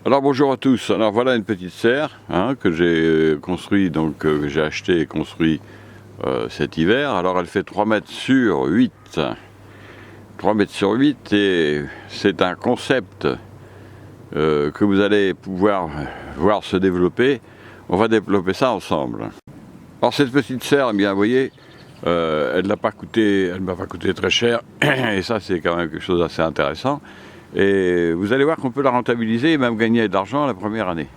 Alors bonjour à tous, alors voilà une petite serre que j'ai construit, donc que j'ai acheté et construit cet hiver. Alors elle fait 3 mètres sur 8, 3 mètres sur 8 et c'est un concept que vous allez pouvoir voir se développer. On va développer ça ensemble. Alors cette petite serre, eh bien vous voyez, elle m'a pas coûté très cher et ça c'est quand même quelque chose d'assez intéressant. Et vous allez voir qu'on peut la rentabiliser et même gagner de l'argent la première année.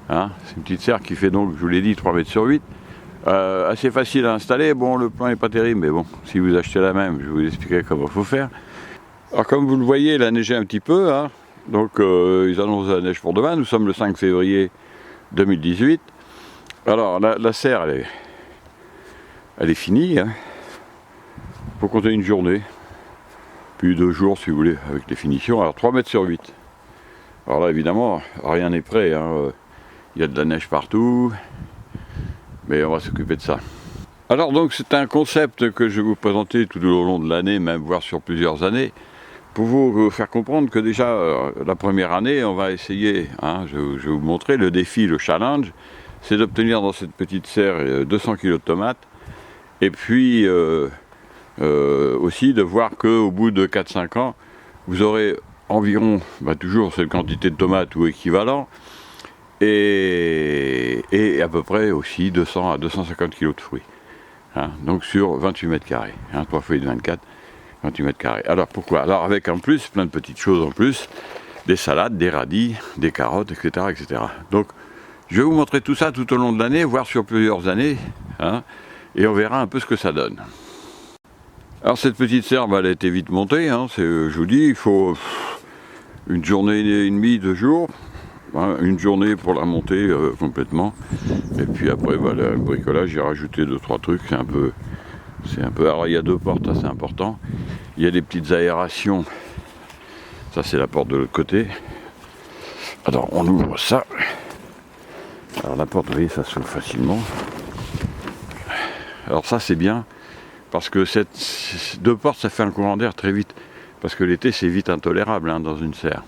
C'est une petite serre qui fait donc, je vous l'ai dit, 3 mètres sur 8. Assez facile à installer. Bon, le plan n'est pas terrible, mais bon, si vous achetez la même, je vais vous expliquer comment il faut faire. Alors comme vous le voyez, il a neigé un petit peu. Donc ils annoncent la neige pour demain. Nous sommes le 5 février 2018. Alors la serre, elle est finie. Il faut compter une journée. Puis 2 jours si vous voulez avec les finitions. Alors 3 mètres sur 8. Alors là évidemment rien n'est prêt. Il y a de la neige partout. Mais on va s'occuper de ça. Alors donc c'est un concept que je vais vous présenter tout au long de l'année, même voire sur plusieurs années, pour vous faire comprendre que déjà la première année on va essayer, je vais vous montrer le défi, le challenge, c'est d'obtenir dans cette petite serre 200 kg de tomates. Et puis aussi de voir qu'au bout de 4-5 ans, vous aurez environ, toujours cette quantité de tomates ou équivalent, et à peu près aussi 200 à 250 kg de fruits. Donc sur 28 mètres carrés, 3 feuilles de 24, 28 mètres carrés. Alors pourquoi? Alors avec en plus, plein de petites choses en plus, des salades, des radis, des carottes, etc. etc. Donc je vais vous montrer tout ça tout au long de l'année, voire sur plusieurs années, et on verra un peu ce que ça donne. Alors cette petite serre, elle a été vite montée, je vous dis, il faut une journée et demie, 2 jours, une journée pour la monter complètement, et puis après le bricolage, j'ai rajouté 2-3 trucs, c'est un peu, alors il y a 2 portes, c'est important, il y a des petites aérations, ça c'est la porte de l'autre côté, alors on ouvre ça, alors la porte, vous voyez, ça s'ouvre facilement, alors ça c'est bien, parce que cette 2 portes, ça fait un courant d'air très vite. Parce que l'été, c'est vite intolérable dans une serre.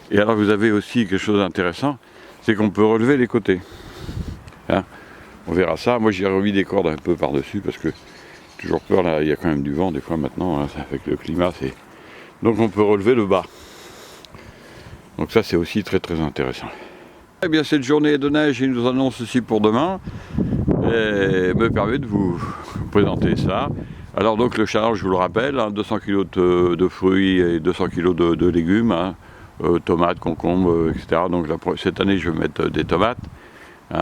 Et alors, vous avez aussi quelque chose d'intéressant, c'est qu'on peut relever les côtés. On verra ça. Moi, j'ai remis des cordes un peu par-dessus, parce que j'ai toujours peur, là, il y a quand même du vent, des fois, maintenant, avec le climat, c'est... Donc, on peut relever le bas. Donc ça, c'est aussi très, très intéressant. Eh bien, cette journée de neige, il nous annonce aussi pour demain. Et me permet de vous présenter ça. Alors donc le challenge, je vous le rappelle, 200 kg de fruits et 200 kg de légumes, tomates, concombres, etc. Donc cette année je vais mettre des tomates,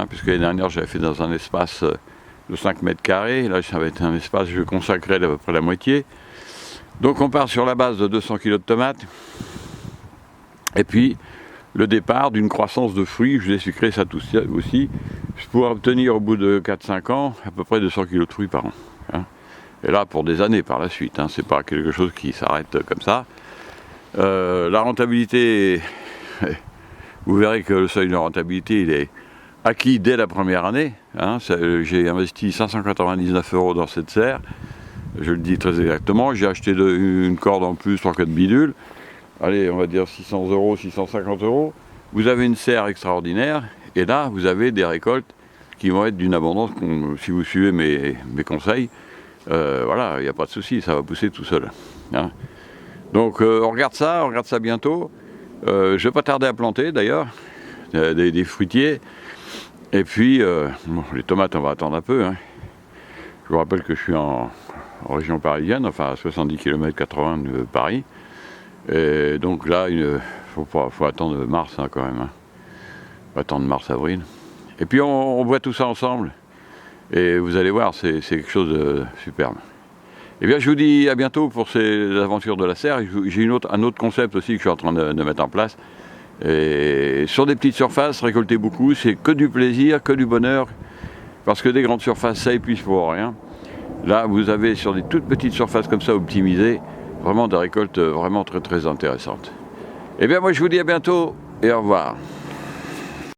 puisque l'année dernière j'avais fait dans un espace de 5 mètres carrés, là ça va être un espace, je vais consacrer à peu près la moitié. Donc on part sur la base de 200 kg de tomates, et puis le départ d'une croissance de fruits, je vous expliquerai ça tout aussi, je pourrais obtenir au bout de 4-5 ans à peu près 200 kg de fruits par an. Et là pour des années par la suite, c'est pas quelque chose qui s'arrête comme ça. La rentabilité, vous verrez que le seuil de rentabilité il est acquis dès la première année. J'ai investi 599 € dans cette serre, je le dis très exactement, j'ai acheté une corde en plus, 3-4 bidules. Allez, on va dire 600 €, 650 €. Vous avez une serre extraordinaire, et là, vous avez des récoltes qui vont être d'une abondance, si vous suivez mes conseils, voilà, il n'y a pas de souci, ça va pousser tout seul. Donc, on regarde ça bientôt. Je ne vais pas tarder à planter, d'ailleurs, des fruitiers. Et puis, les tomates, on va attendre un peu. Je vous rappelle que je suis en région parisienne, enfin à 70 km 80 de Paris. Et donc là, il faut attendre mars quand même. Faut attendre mars-avril. Et puis on voit tout ça ensemble. Et vous allez voir, c'est quelque chose de superbe. Et bien je vous dis à bientôt pour ces aventures de la serre. J'ai un autre concept aussi que je suis en train de mettre en place. Et sur des petites surfaces, récolter beaucoup, c'est que du plaisir, que du bonheur. Parce que des grandes surfaces, ça épuise pour rien. Là, vous avez sur des toutes petites surfaces comme ça optimisées, vraiment des récoltes vraiment très très intéressantes. Et bien moi je vous dis à bientôt et au revoir.